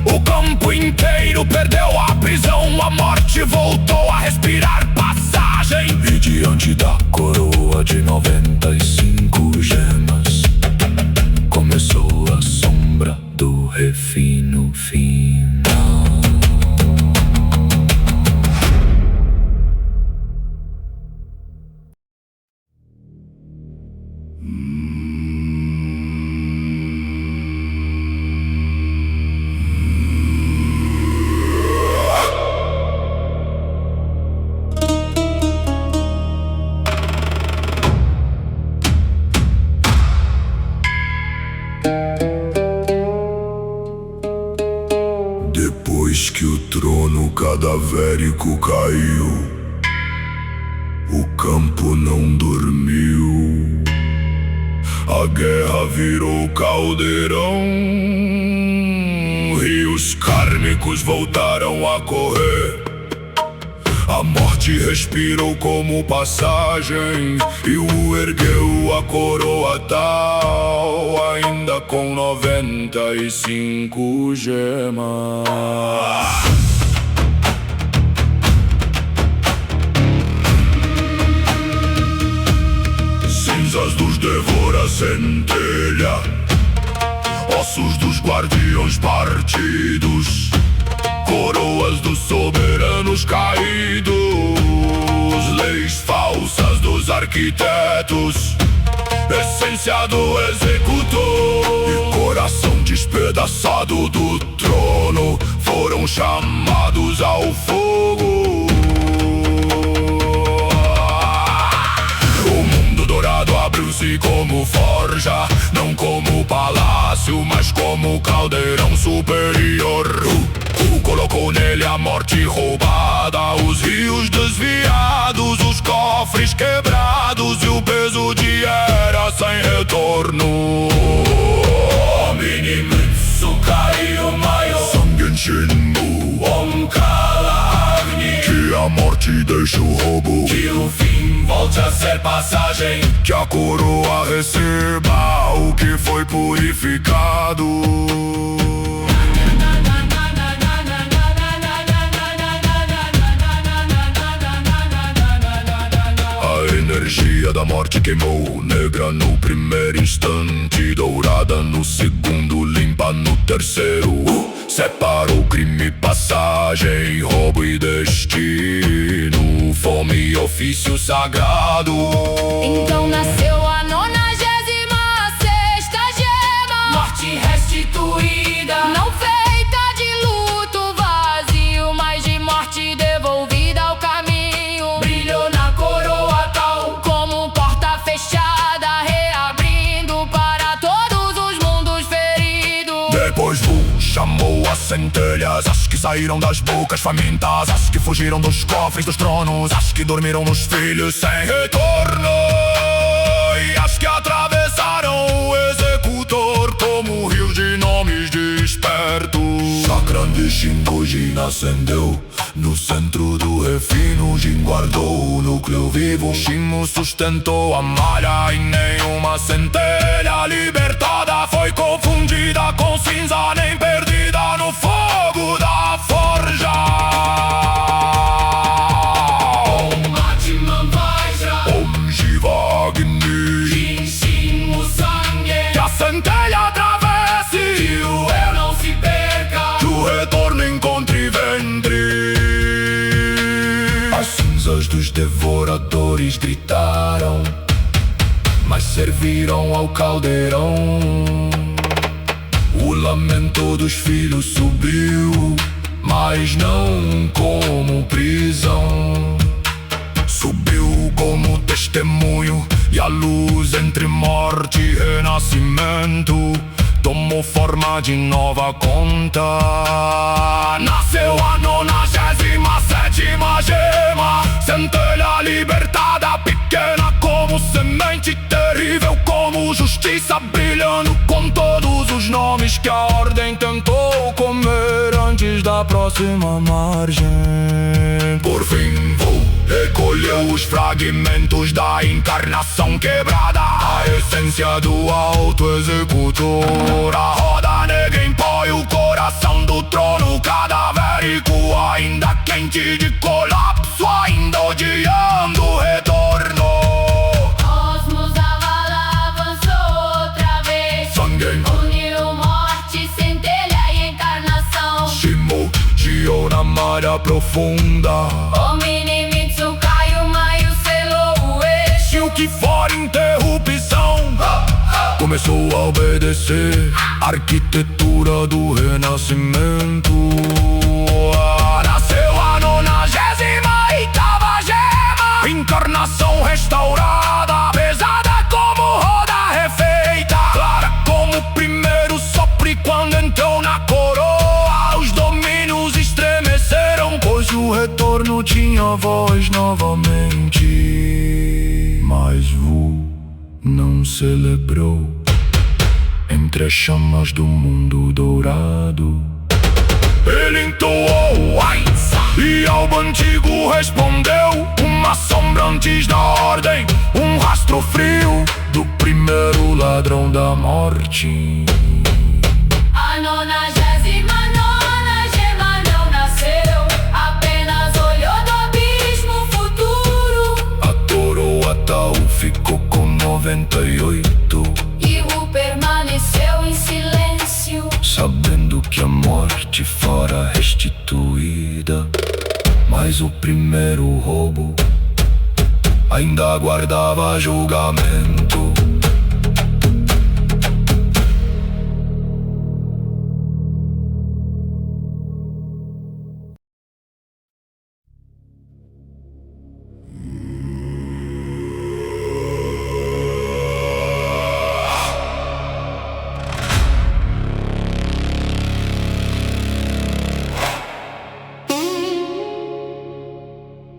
O campo inteiro perdeu a prisão, a morte voltou a respirar passagem. E diante da coroa de 95 gemas começou a sombra do refino final. Depois que o trono cadavérico caiu, o campo não dormiu. A guerra virou caldeirão, rios únicos voltaram a correr. A morte respirou como passagem e o ergueu a coroa tal, ainda com 95 gemas. Cinzas dos devora-centelha, ossos dos guardiões partidos, coroas dos soberanos caídos, leis falsas dos arquitetos, essência do executor e coração despedaçado do trono foram chamados ao fogo. O mundo dourado abriu-se como forja, não como palácio, mas como caldeirão superior. Colocou nele a morte roubada, os rios desviados, os cofres quebrados e o peso de era sem retorno. Sangue Shinmu, que a morte deixa o roubo, que o fim volte a ser passagem, que a coroa receba o que foi purificado. A energia da morte queimou, negra no primeiro instante, dourada no segundo, limpa no terceiro. Separou crime, passagem, roubo e destino, fome e ofício sagrado. Então nasceu a 96ª gema, morte restituída, não feita de luto vazio, mas de morte devolvida ao caminho. brilhou na coroa tal, Como porta fechada, reabrindo para todos os mundos feridos. Depois chamou as centelhas, as que saíram das bocas famintas, as que fugiram dos cofres dos tronos, as que dormiram nos filhos sem retorno, e as que atravessaram o executor como rios de nomes despertos. Chakra de Shingo-jin acendeu no centro do refino, Jin guardou o núcleo vivo, Shimo sustentou a malha e nenhuma centelha libertada foi confundida com cinza nem perdida no fogo da forja. Om Atman Vajra, Om Shiva Agni, Jin Shin Musangue, que a centelha atravesse, que o eu não se perca, que o retorno encontre ventre. As cinzas dos devoradores gritaram, mas serviram ao caldeirão. O lamento dos filhos subiu, mas não como prisão. Subiu como testemunho e a luz entre morte e renascimento tomou forma de nova conta. Nasceu a 97ª gema, centelha libertada, pequena como semente, terrível como justiça, brilhando com todos os nomes que a ordem tentou comer antes da próxima margem. Por fim recolheu os fragmentos da encarnação quebrada, a essência do alto executor. A roda negra impõe o coração do trono cadavérico, ainda quente de colapso, ainda odiando o retorno. Cosmos Avala avançou outra vez, Sangue uniu morte, centelha e encarnação. Shimo guiou na malha profunda, Omni Mitsukai, o Maio selou o eixo. e o que for interrupção começou a obedecer a arquitetura do renascimento. Nasceu a 98ª gema, encarnação restaurada, pesada como roda refeita, clara como o primeiro sopro quando entrou na coroa. Os domínios estremeceram, pois o retorno tinha voz novamente. Mas Vu não celebrou entre as chamas do mundo dourado. Ele ele entoou ai, e Alba Antigo respondeu: uma sombra antes da ordem, um rastro frio do primeiro ladrão da morte. A 99ª gema não nasceu, apenas olhou do abismo futuro. A coroa tal ficou com 98 e o permaneceu em silêncio, sabendo que a morte fora restituída. Mas o primeiro roubo ainda aguardava julgamento.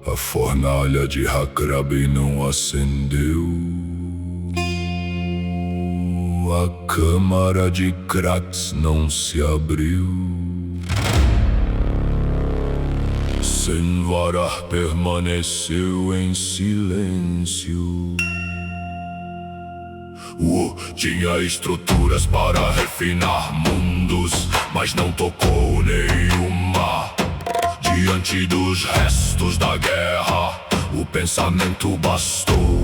A fornalha de Hakrabi não acendeu, a câmara de Krax não se abriu. Senvarar permaneceu em silêncio. Tinha estruturas para refinar mundos, mas não tocou nenhuma. Diante dos restos da guerra, o pensamento bastou.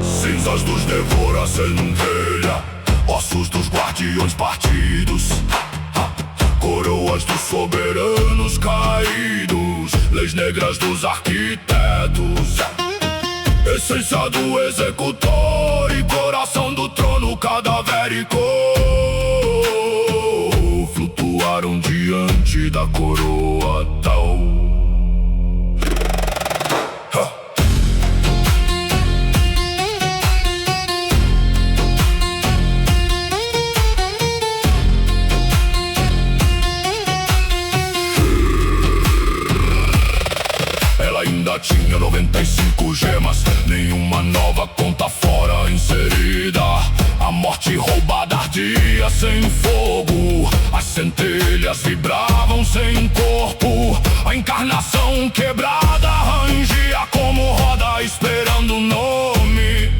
Cinzas dos devora centelha, ossos dos guardiões partidos, coroas dos soberanos caídos, leis negras dos arquitetos, essência do executor e coração do trono cadavérico flutuaram diante da coroa tal. Ela ainda tinha 95 gemas, nenhuma nova conta fora inserida. A morte roubada ardia sem fogo, as centelhas vibravam sem corpo. A encarnação quebrada rangia como roda esperando o nome.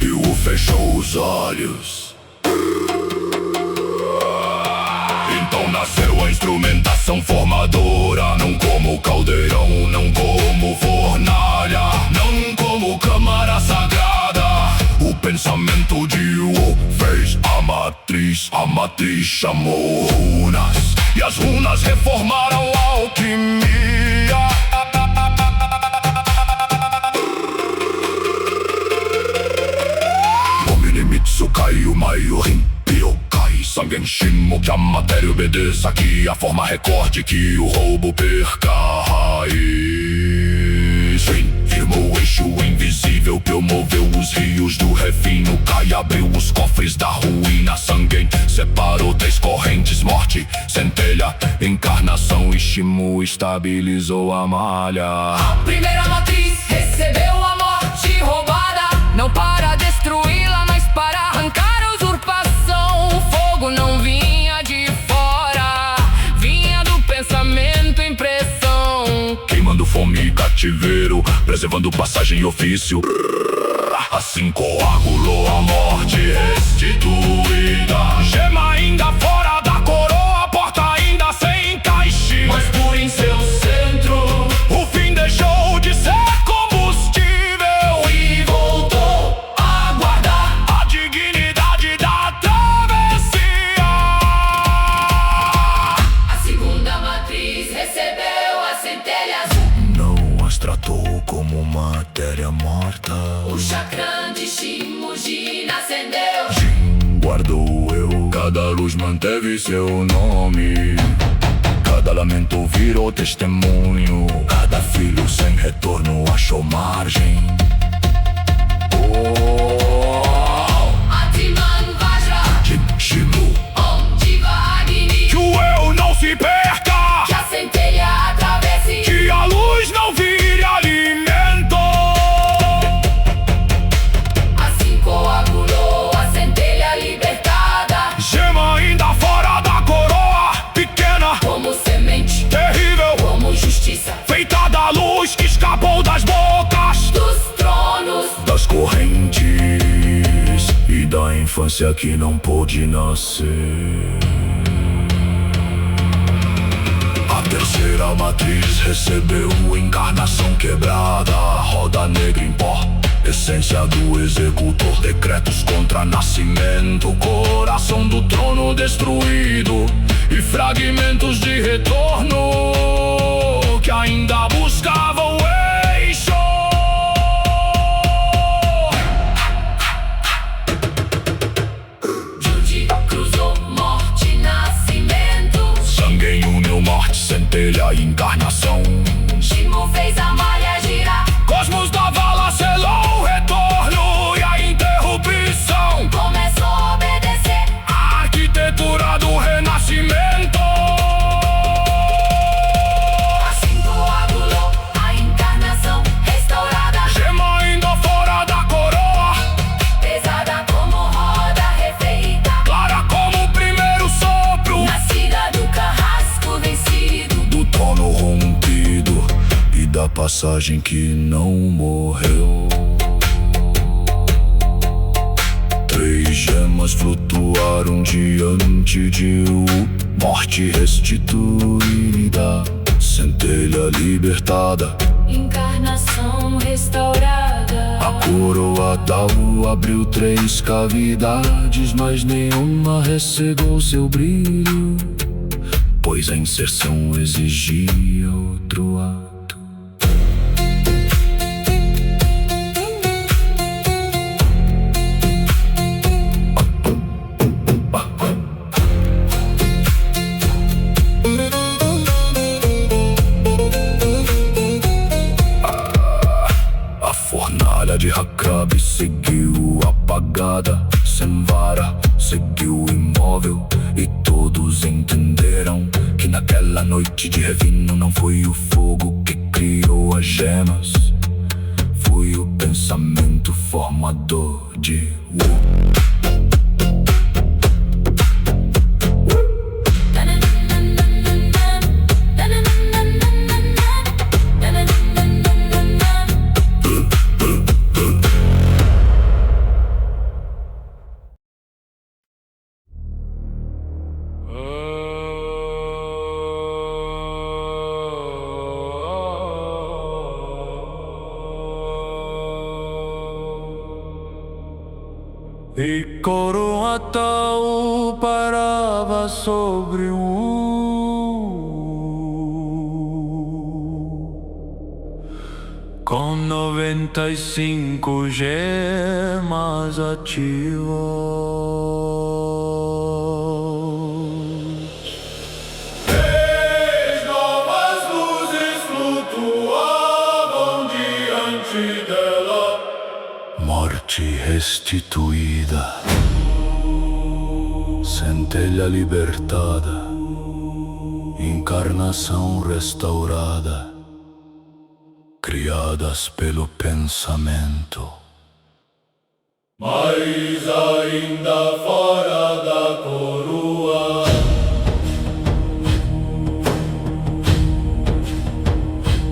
E o fechou os olhos. Então nasceu a instrumentação formadora, não como caldeirão, não como fornalha, não como câmara sagrada. O pensamento de Wu fez a matriz chamou runas, e as runas reformaram a alquimia. Omnimitsu Kaiu Maiorin Pyokai Sangen Shimo, que a matéria obedeça, que a forma recorde, que o roubo perca a raiz. Firmou o eixo invisível, promoveu os rios do refino, Kai abriu os cofres da ruína. Sangen separou 3 correntes, morte, centelha, encarnação, e Shimu estabilizou a malha. a primeira matriz recebeu a morte roubada, não para destruí-la, mas para arrancar a usurpação. O fogo não vinha de fora, vinha do pensamento, impressão, Queimando fome e cativeiro, preservando passagem e ofício. Assim coagulou a morte restituída. Gema ainda fora da coroa, porta ainda sem encaixe, mas por em seu centro o fim deixou de ser combustível e voltou a guardar a dignidade da travessia. a segunda matriz recebeu as centelhas, Não as tratou como matéria morta. o chakram de Shimujin acendeu. Jin guardou eu, cada luz manteve seu nome. Cada lamento virou testemunho, cada filho sem retorno achou margem. Atman Vajra, Jin Shimu, Om Diva Agni, que o eu não se perca, que a centelha atravesse, que a luz não vire alimento. assim coagulou a centelha libertada. Gema ainda fora da coroa, pequena essência que não pôde nascer. A terceira matriz recebeu encarnação quebrada, roda negra em pó, essência do executor, decretos contra nascimento, coração do trono destruído e fragmentos de retorno que ainda buscavam o eixo. Judy cruzou morte, nascimento. Sangue uniu morte, centelha e encarnação. Shimo fez a malha girar. Cosmos da vala selou o retorno e a interrupção. Começou a obedecer. A arquitetura do renascimento. Assim coagulou a encarnação restaurada. Gema ainda fora da coroa, Pesada como roda referida. clara como o primeiro sopro Nascida do carrasco vencido. do trono rompido e da passagem que não morreu. Três gemas flutuaram diante de morte restituída, centelha libertada. Encarnação restaurada. A coroa da lua abriu três cavidades, mas nenhuma ressegou seu brilho, pois a inserção exigia outro ato. A fornalha de Hakrab seguiu apagada, Senvara seguiu imóvel, e todos entenderam que naquela noite de Revino não foi o fogo que criou as gemas, foi o pensamento formador de Wu. E coroa tal parava sobre com 95 gemas ativas. Três novas luzes flutuavam diante dela, morte restituída, centelha libertada, encarnação restaurada, criadas pelo pensamento. Mas ainda fora da coroa,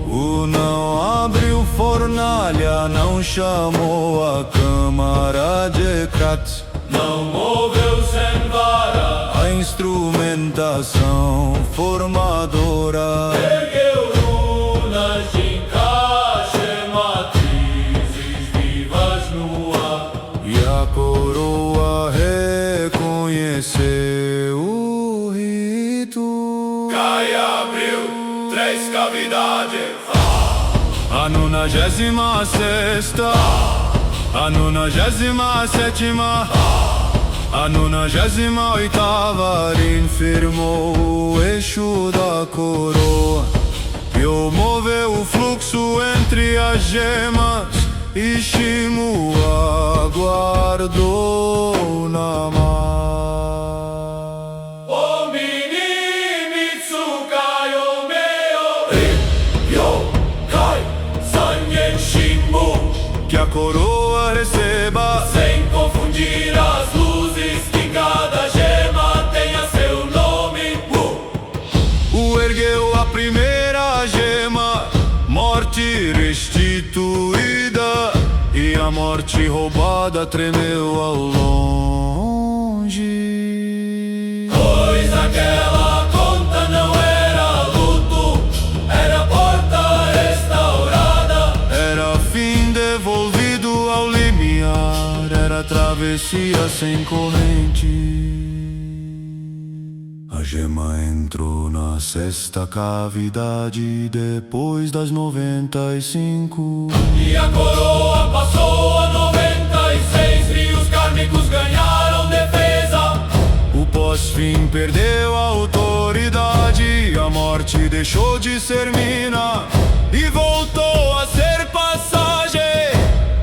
O não abriu fornalha, não chamou a câmara de Krat, não moveu Senvara, a instrumentação formadora. ergueu runas de encaixe, matrizes vivas no ar. E a coroa reconheceu o rito. Cai abriu três cavidades, A 96ª, a 97ª, a 98ª firmou o eixo da coroa e moveu o fluxo entre as gemas, e Shimo aguardou na mar. Omini Mitsukai Omeo, Ryokai Sangen Shimo, Que a coroa receba sem confundir as luzes, que cada gema tenha seu nome. o ergueu a primeira gema, morte restituída, e a morte roubada tremeu ao longe. descia sem corrente. A gema entrou na sexta cavidade depois das 95. E a coroa passou a 96. Rios kármicos ganharam defesa. O pós-fim perdeu a autoridade. A morte deixou de ser mina e voltou a ser passagem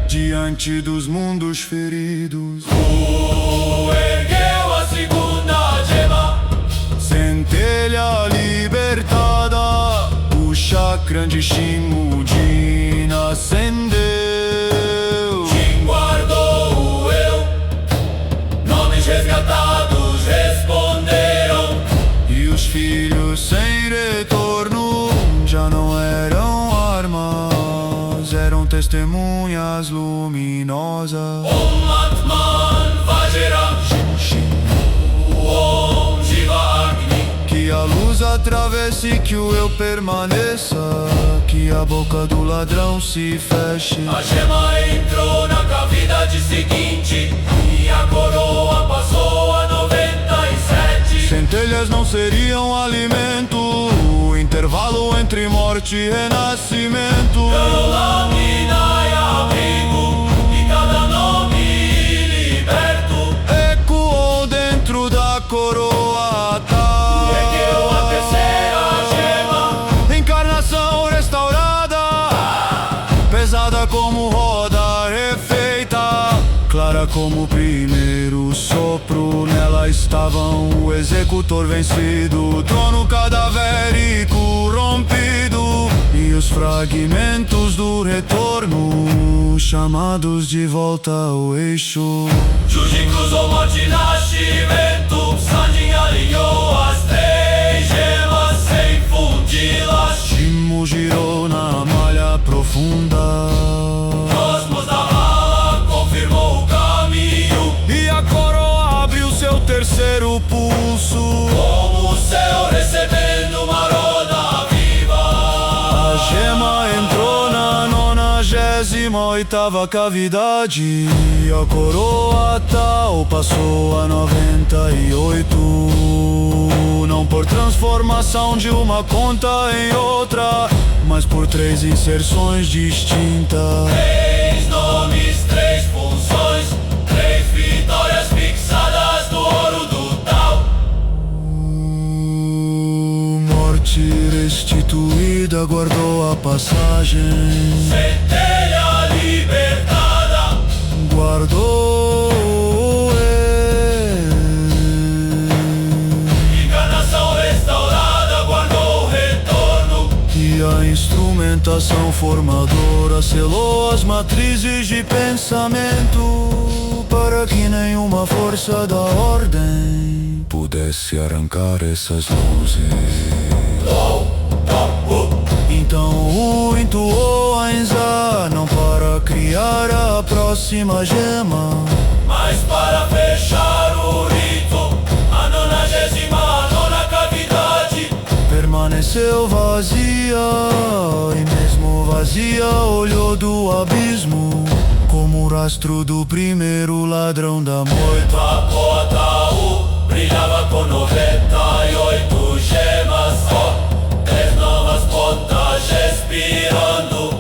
diante dos mundos feridos. Ergueu a segunda gema, Centelha libertada, o chakra de Shimujin acendeu. Jin guardou o eu, nomes resgatados responderam. E os filhos sem retorno já não eram armas, eram testemunhas luminosas. Om Atman Vajra, Om Jiva Agni. Que a luz atravesse e que o eu permaneça, que a boca do ladrão se feche. A gema entrou na cavidade seguinte e a coroa passou a 97. Centelhas não seriam alimento, o intervalo entre morte e renascimento. Lâmina e abrigo, e cada nome liberto. Ecoou dentro da coroa. Ergueu a terceira gema, Encarnação restaurada, pesada como roda refeita, clara como o primeiro sopro. Nela estavam o executor vencido, o trono cadavérico rompido e os fragmentos do retorno, chamados de volta ao eixo. Juji cruzou morte e nascimento. Sanjin alinhou as 3 gemas sem fundi-las. Shimo girou na malha profunda, Cosmos da vala confirmou o caminho. e a coroa abriu seu terceiro pulso. Como o céu recebendo uma roda viva. A gema entrou na 98ª cavidade e a coroa tal passou a 98. Não por transformação de uma conta em outra, mas por 3 inserções distintas. 3 nomes, 3 funções, 3 vitórias fixadas do ouro do tal. Morte restituída guardou a passagem, Centelha libertada, guardou encarnação restaurada, guardou o retorno. e a instrumentação formadora selou as matrizes de pensamento para que nenhuma força da ordem pudesse arrancar essas luzes. Então o intuou a Enza, não para criar a próxima gema, Mas para fechar o rito, a 99ª cavidade permaneceu vazia, e mesmo vazia olhou do abismo, como o rastro do primeiro ladrão da morte. a Poataú brilhava com 98 gemas. Ó, 3 novas pontas respirando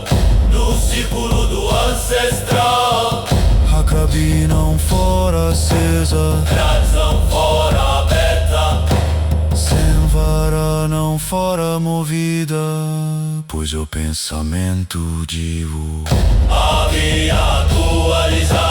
no círculo do ancestral. A cabina não fora acesa, Grades não fora aberta, sem vara não fora movida, pois o pensamento digo havia atualizado.